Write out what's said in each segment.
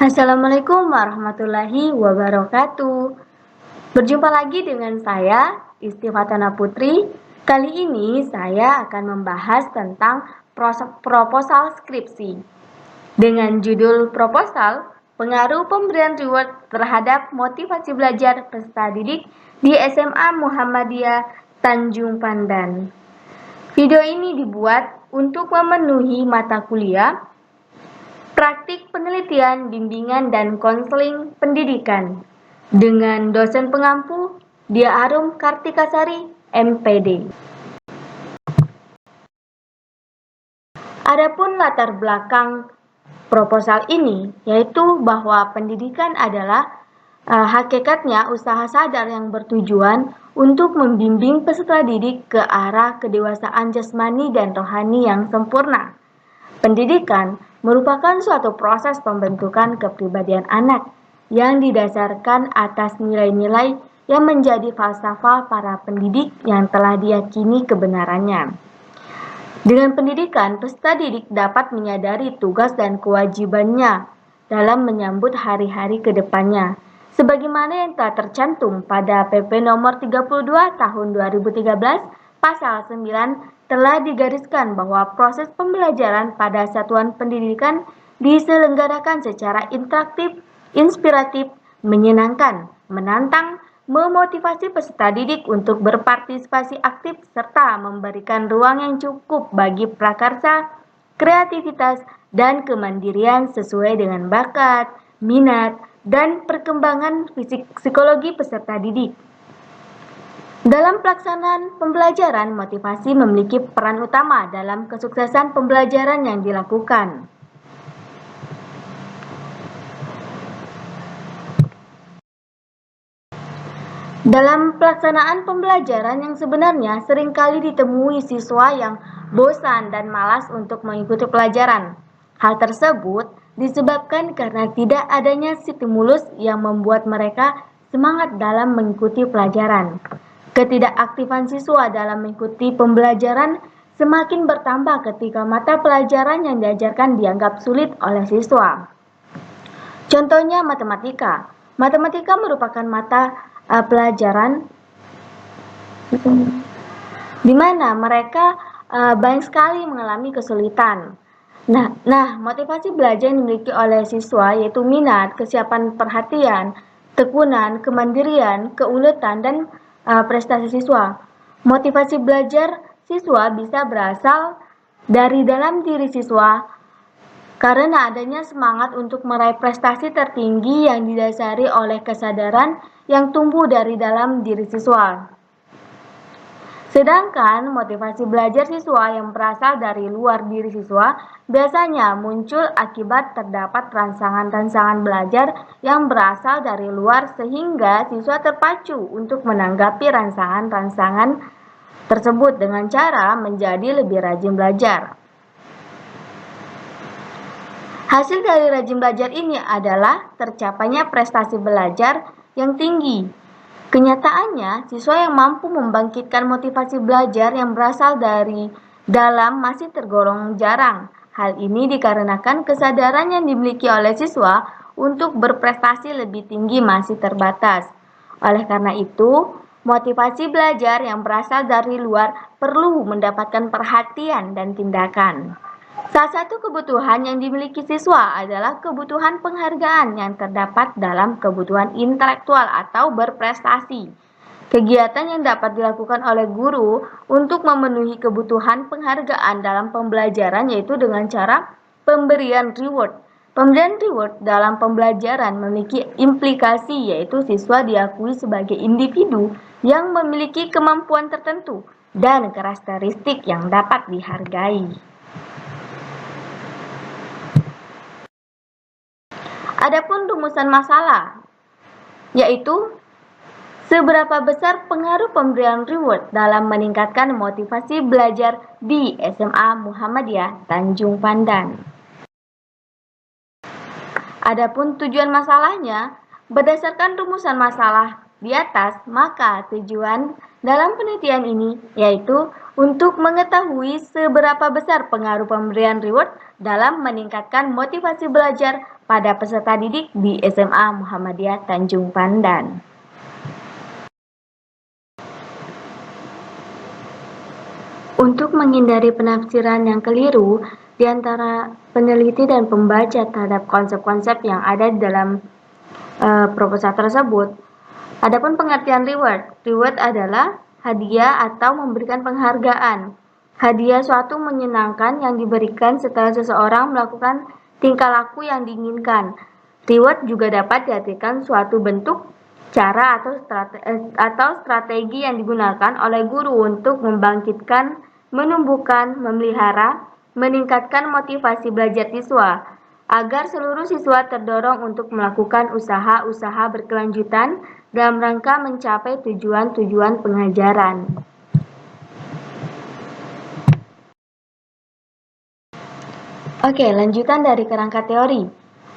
Assalamualaikum warahmatullahi wabarakatuh. Berjumpa lagi dengan saya, Istifatana Putri. Kali ini saya akan membahas tentang proposal skripsi. Dengan judul proposal, pengaruh pemberian reward terhadap motivasi belajar peserta didik di SMA Muhammadiyah Tanjung Pandan. Video ini dibuat untuk memenuhi mata kuliah Praktik Penelitian, Bimbingan, dan Konseling Pendidikan dengan dosen pengampu Dia Arum Kartikasari, MPD. Adapun latar belakang proposal ini yaitu bahwa pendidikan adalah hakikatnya usaha sadar yang bertujuan untuk membimbing peserta didik ke arah kedewasaan jasmani dan rohani yang sempurna. Pendidikan merupakan suatu proses pembentukan kepribadian anak yang didasarkan atas nilai-nilai yang menjadi falsafah para pendidik yang telah diyakini kebenarannya. Dengan pendidikan, peserta didik dapat menyadari tugas dan kewajibannya dalam menyambut hari-hari ke depannya, sebagaimana yang telah tercantum pada PP nomor 32 tahun 2013 pasal 9 telah digariskan bahwa proses pembelajaran pada satuan pendidikan diselenggarakan secara interaktif, inspiratif, menyenangkan, menantang, memotivasi peserta didik untuk berpartisipasi aktif serta memberikan ruang yang cukup bagi prakarsa, kreativitas, dan kemandirian sesuai dengan bakat, minat, dan perkembangan fisik psikologi peserta didik. Dalam pelaksanaan pembelajaran, motivasi memiliki peran utama dalam kesuksesan pembelajaran yang dilakukan. Dalam pelaksanaan pembelajaran yang sebenarnya seringkali ditemui siswa yang bosan dan malas untuk mengikuti pelajaran. Hal tersebut disebabkan karena tidak adanya stimulus yang membuat mereka semangat dalam mengikuti pelajaran. Ketidakaktifan siswa dalam mengikuti pembelajaran semakin bertambah ketika mata pelajaran yang diajarkan dianggap sulit oleh siswa. Contohnya matematika. Matematika merupakan mata pelajaran di mana mereka banyak sekali mengalami kesulitan. Nah, motivasi belajar yang dimiliki oleh siswa yaitu minat, kesiapan perhatian, tekuna, kemandirian, keuletan, dan prestasi siswa. Motivasi belajar siswa bisa berasal dari dalam diri siswa karena adanya semangat untuk meraih prestasi tertinggi yang didasari oleh kesadaran yang tumbuh dari dalam diri siswa. Sedangkan motivasi belajar siswa yang berasal dari luar diri siswa biasanya muncul akibat terdapat rangsangan-rangsangan belajar yang berasal dari luar sehingga siswa terpacu untuk menanggapi rangsangan-rangsangan tersebut dengan cara menjadi lebih rajin belajar. Hasil dari rajin belajar ini adalah tercapainya prestasi belajar yang tinggi. Kenyataannya, siswa yang mampu membangkitkan motivasi belajar yang berasal dari dalam masih tergolong jarang. Hal ini dikarenakan kesadaran yang dimiliki oleh siswa untuk berprestasi lebih tinggi masih terbatas. Oleh karena itu, motivasi belajar yang berasal dari luar perlu mendapatkan perhatian dan tindakan. Salah satu kebutuhan yang dimiliki siswa adalah kebutuhan penghargaan yang terdapat dalam kebutuhan intelektual atau berprestasi. Kegiatan yang dapat dilakukan oleh guru untuk memenuhi kebutuhan penghargaan dalam pembelajaran yaitu dengan cara pemberian reward. Pemberian reward dalam pembelajaran memiliki implikasi yaitu siswa diakui sebagai individu yang memiliki kemampuan tertentu dan karakteristik yang dapat dihargai. Adapun rumusan masalah, yaitu seberapa besar pengaruh pemberian reward dalam meningkatkan motivasi belajar di SMA Muhammadiyah Tanjung Pandan. Adapun tujuan masalahnya, berdasarkan rumusan masalah di atas, maka tujuan dalam penelitian ini, yaitu untuk mengetahui seberapa besar pengaruh pemberian reward dalam meningkatkan motivasi belajar pada peserta didik di SMA Muhammadiyah Tanjung Pandan. Untuk menghindari penafsiran yang keliru di antara peneliti dan pembaca terhadap konsep-konsep yang ada di dalam proposal tersebut, adapun pengertian reward adalah hadiah atau memberikan penghargaan. Hadiah suatu menyenangkan yang diberikan setelah seseorang melakukan tingkah laku yang diinginkan. Reward juga dapat diartikan suatu bentuk, cara atau strategi yang digunakan oleh guru untuk membangkitkan, menumbuhkan, memelihara, meningkatkan motivasi belajar siswa, agar seluruh siswa terdorong untuk melakukan usaha-usaha berkelanjutan dalam rangka mencapai tujuan-tujuan pengajaran. Oke, lanjutan dari kerangka teori.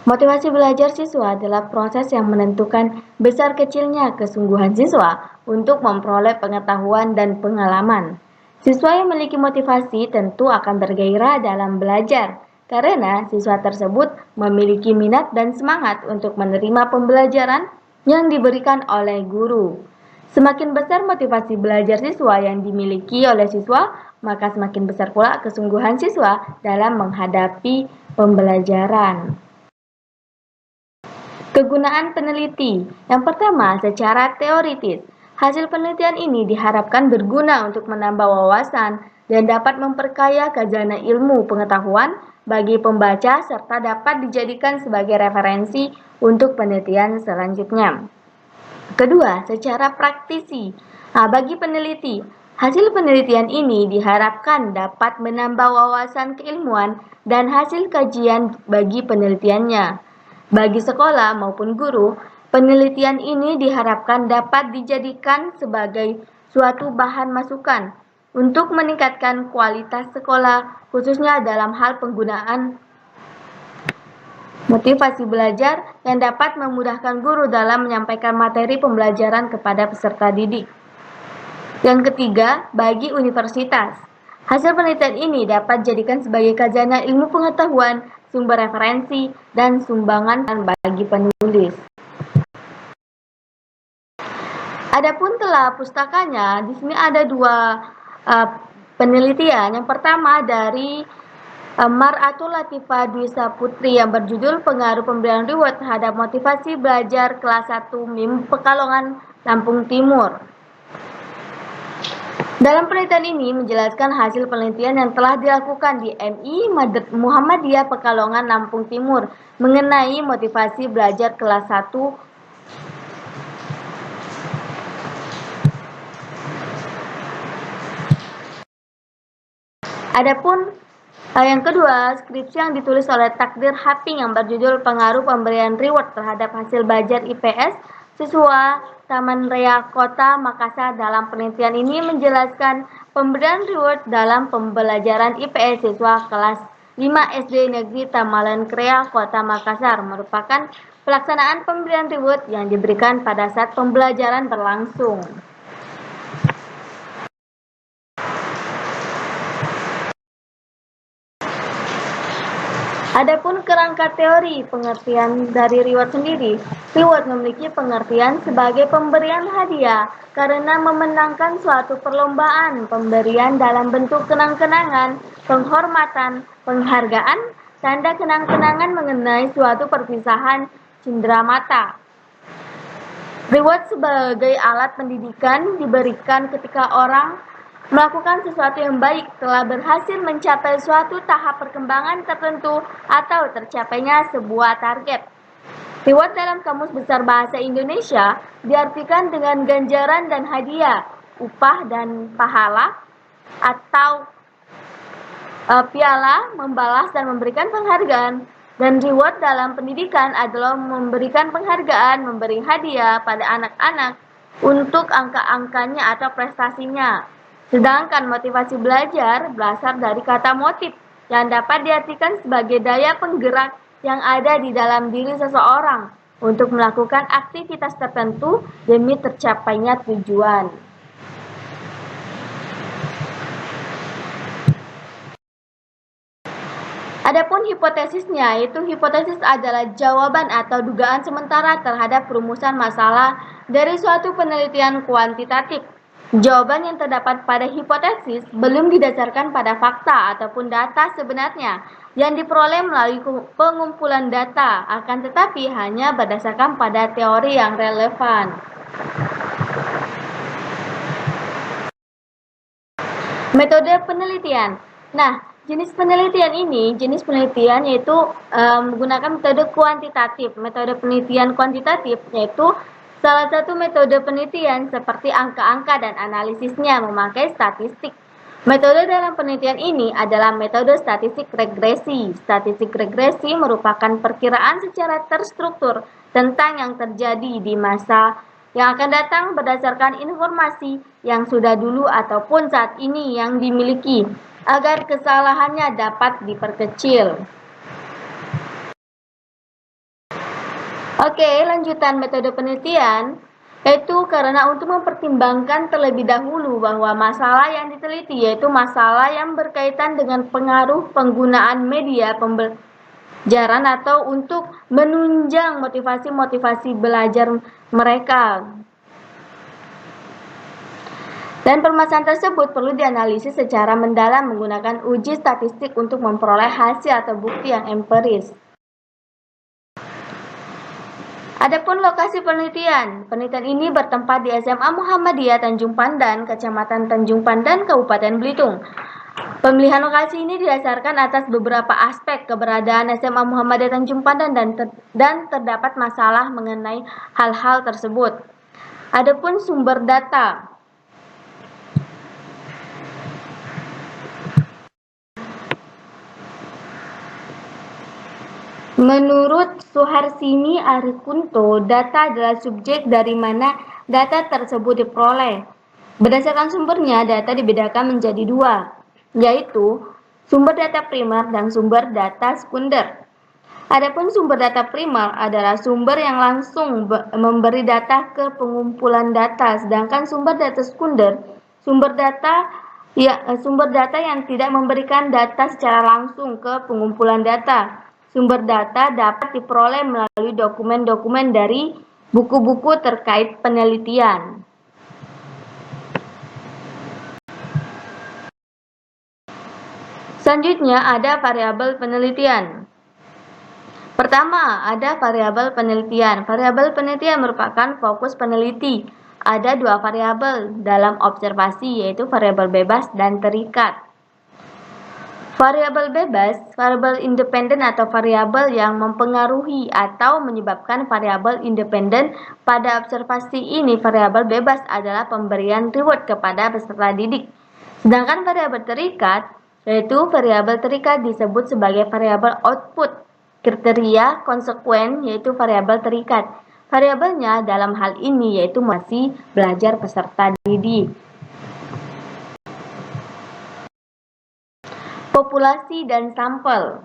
Motivasi belajar siswa adalah proses yang menentukan besar kecilnya kesungguhan siswa untuk memperoleh pengetahuan dan pengalaman. Siswa yang memiliki motivasi tentu akan bergairah dalam belajar, karena siswa tersebut memiliki minat dan semangat untuk menerima pembelajaran yang diberikan oleh guru. Semakin besar motivasi belajar siswa yang dimiliki oleh siswa, maka semakin besar pula kesungguhan siswa dalam menghadapi pembelajaran. Kegunaan peneliti. Yang pertama, secara teoritis. Hasil penelitian ini diharapkan berguna untuk menambah wawasan dan dapat memperkaya khazanah ilmu pengetahuan bagi pembaca serta dapat dijadikan sebagai referensi untuk penelitian selanjutnya. Kedua, secara praktisi. Bagi peneliti, hasil penelitian ini diharapkan dapat menambah wawasan keilmuan dan hasil kajian bagi penelitiannya. Bagi sekolah maupun guru, penelitian ini diharapkan dapat dijadikan sebagai suatu bahan masukan untuk meningkatkan kualitas sekolah, khususnya dalam hal penggunaan motivasi belajar yang dapat memudahkan guru dalam menyampaikan materi pembelajaran kepada peserta didik. Yang ketiga, bagi universitas. Hasil penelitian ini dapat dijadikan sebagai khazanah ilmu pengetahuan, sumber referensi, dan sumbangan bagi penulis. Adapun telah pustakanya, di sini ada dua penelitian. Yang pertama dari Mar'atul Latifah Dwi Saputri yang berjudul Pengaruh Pemberian Reward terhadap Motivasi Belajar Kelas 1 MIM Pekalongan, Lampung Timur. Dalam penelitian ini menjelaskan hasil penelitian yang telah dilakukan di MI Muhammadiyah Pekalongan, Lampung Timur mengenai motivasi belajar kelas 1 . Adapun yang kedua, skripsi yang ditulis oleh Takdir Haping yang berjudul Pengaruh Pemberian Reward terhadap Hasil Belajar IPS siswa Taman Rea Kota Makassar. Dalam penelitian ini menjelaskan pemberian reward dalam pembelajaran IPS siswa kelas 5 SD Negeri Tamalan Rea Kota Makassar merupakan pelaksanaan pemberian reward yang diberikan pada saat pembelajaran berlangsung. Adapun kerangka teori pengertian dari reward sendiri, reward memiliki pengertian sebagai pemberian hadiah karena memenangkan suatu perlombaan, pemberian dalam bentuk kenang-kenangan, penghormatan, penghargaan, tanda kenang-kenangan mengenai suatu perpisahan cindera mata. Reward sebagai alat pendidikan diberikan ketika orang melakukan sesuatu yang baik, telah berhasil mencapai suatu tahap perkembangan tertentu atau tercapainya sebuah target. Reward dalam Kamus Besar Bahasa Indonesia diartikan dengan ganjaran dan hadiah, upah dan pahala, atau piala, membalas dan memberikan penghargaan. Dan reward dalam pendidikan adalah memberikan penghargaan, memberi hadiah pada anak-anak untuk angka-angkanya atau prestasinya. Sedangkan motivasi belajar berasal dari kata motif yang dapat diartikan sebagai daya penggerak yang ada di dalam diri seseorang untuk melakukan aktivitas tertentu demi tercapainya tujuan. Adapun hipotesisnya, yaitu hipotesis adalah jawaban atau dugaan sementara terhadap perumusan masalah dari suatu penelitian kuantitatif. Jawaban yang terdapat pada hipotesis belum didasarkan pada fakta ataupun data sebenarnya yang diperoleh melalui pengumpulan data, akan tetapi hanya berdasarkan pada teori yang relevan. Metode penelitian. Nah, jenis penelitian yaitu menggunakan metode kuantitatif. Metode penelitian kuantitatif yaitu salah satu metode penelitian seperti angka-angka dan analisisnya memakai statistik. Metode dalam penelitian ini adalah metode statistik regresi. Statistik regresi merupakan perkiraan secara terstruktur tentang yang terjadi di masa yang akan datang berdasarkan informasi yang sudah dulu ataupun saat ini yang dimiliki, agar kesalahannya dapat diperkecil. Oke, lanjutan metode penelitian, yaitu karena untuk mempertimbangkan terlebih dahulu bahwa masalah yang diteliti yaitu masalah yang berkaitan dengan pengaruh penggunaan media pembelajaran atau untuk menunjang motivasi-motivasi belajar mereka. Dan permasalahan tersebut perlu dianalisis secara mendalam menggunakan uji statistik untuk memperoleh hasil atau bukti yang empiris. Adapun lokasi penelitian, penelitian ini bertempat di SMA Muhammadiyah Tanjung Pandan, Kecamatan Tanjung Pandan, Kabupaten Belitung. Pemilihan lokasi ini didasarkan atas beberapa aspek keberadaan SMA Muhammadiyah Tanjung Pandan dan terdapat masalah mengenai hal-hal tersebut. Adapun sumber data. Menurut Suharsini Arikunto, data adalah subjek dari mana data tersebut diperoleh. Berdasarkan sumbernya, data dibedakan menjadi dua, yaitu sumber data primer dan sumber data sekunder. Adapun sumber data primer adalah sumber yang langsung memberi data ke pengumpulan data, sedangkan sumber data sekunder, sumber data yang tidak memberikan data secara langsung ke pengumpulan data. Sumber data dapat diperoleh melalui dokumen-dokumen dari buku-buku terkait penelitian. Selanjutnya ada variabel penelitian. Pertama, ada variabel penelitian. Variabel penelitian merupakan fokus peneliti. Ada dua variabel dalam observasi, yaitu variabel bebas dan terikat. Variabel bebas, variabel independen atau variabel yang mempengaruhi atau menyebabkan variabel independen. Pada observasi ini, variabel bebas adalah pemberian reward kepada peserta didik. Sedangkan variabel terikat, yaitu variabel terikat disebut sebagai variabel output. Kriteria konsekuen yaitu variabel terikat. Variabelnya dalam hal ini yaitu masih belajar peserta didik. Populasi dan sampel.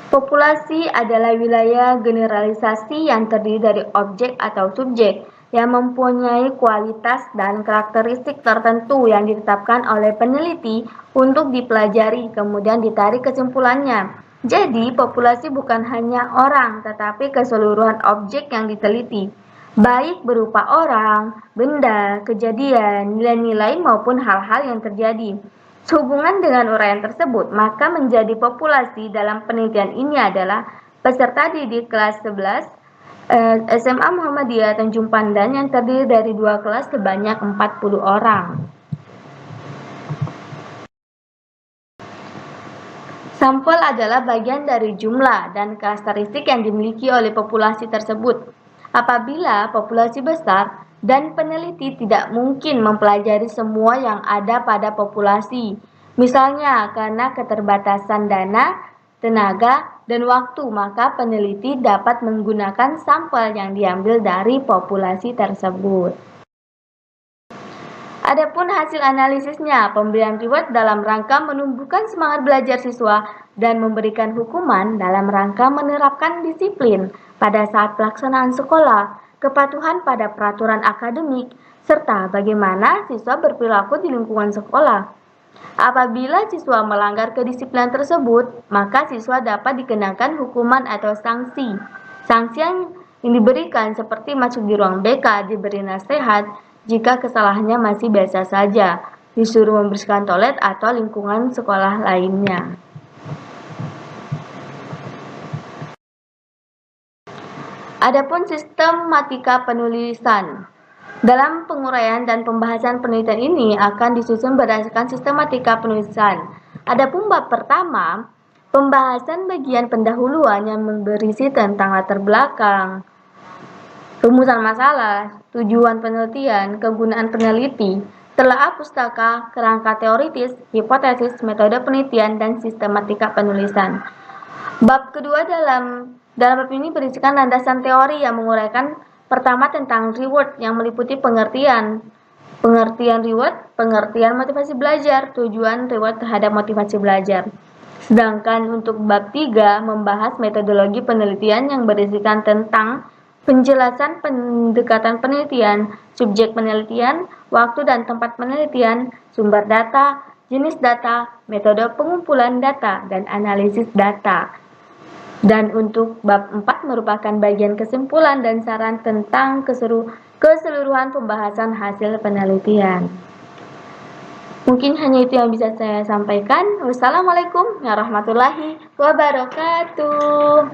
Populasi adalah wilayah generalisasi yang terdiri dari objek atau subjek yang mempunyai kualitas dan karakteristik tertentu yang ditetapkan oleh peneliti untuk dipelajari, kemudian ditarik kesimpulannya. Jadi, populasi bukan hanya orang, tetapi keseluruhan objek yang diteliti, baik berupa orang, benda, kejadian, nilai-nilai maupun hal-hal yang terjadi. Sehubungan dengan uraian tersebut, maka menjadi populasi dalam penelitian ini adalah peserta didik kelas 11 SMA Muhammadiyah Tanjung Pandan yang terdiri dari 2 kelas sebanyak 40 orang. Sampel adalah bagian dari jumlah dan karakteristik yang dimiliki oleh populasi tersebut. Apabila populasi besar dan peneliti tidak mungkin mempelajari semua yang ada pada populasi, misalnya karena keterbatasan dana, tenaga, dan waktu, maka peneliti dapat menggunakan sampel yang diambil dari populasi tersebut. Adapun hasil analisisnya, pemberian reward dalam rangka menumbuhkan semangat belajar siswa dan memberikan hukuman dalam rangka menerapkan disiplin pada saat pelaksanaan sekolah, kepatuhan pada peraturan akademik, serta bagaimana siswa berperilaku di lingkungan sekolah. Apabila siswa melanggar kedisiplinan tersebut, maka siswa dapat dikenakan hukuman atau sanksi. Sanksi yang diberikan seperti masuk di ruang BK, diberi nasihat jika kesalahannya masih biasa saja, disuruh membersihkan toilet atau lingkungan sekolah lainnya. Adapun sistematika penulisan. Dalam penguraian dan pembahasan penelitian ini akan disusun berdasarkan sistematika penulisan. Adapun bab pertama, pembahasan bagian pendahuluan yang berisi tentang latar belakang, rumusan masalah, tujuan penelitian, kegunaan peneliti, telaah pustaka, kerangka teoritis, hipotesis, metode penelitian, dan sistematika penulisan. Bab kedua dalam bab ini berisikan landasan teori yang menguraikan pertama tentang reward yang meliputi pengertian reward, pengertian motivasi belajar, tujuan reward terhadap motivasi belajar. Sedangkan untuk bab 3 membahas metodologi penelitian yang berisikan tentang penjelasan pendekatan penelitian, subjek penelitian, waktu dan tempat penelitian, sumber data, jenis data, metode pengumpulan data, dan analisis data. Dan untuk bab 4 merupakan bagian kesimpulan dan saran tentang keseluruhan pembahasan hasil penelitian. Mungkin hanya itu yang bisa saya sampaikan. Wassalamualaikum warahmatullahi wabarakatuh.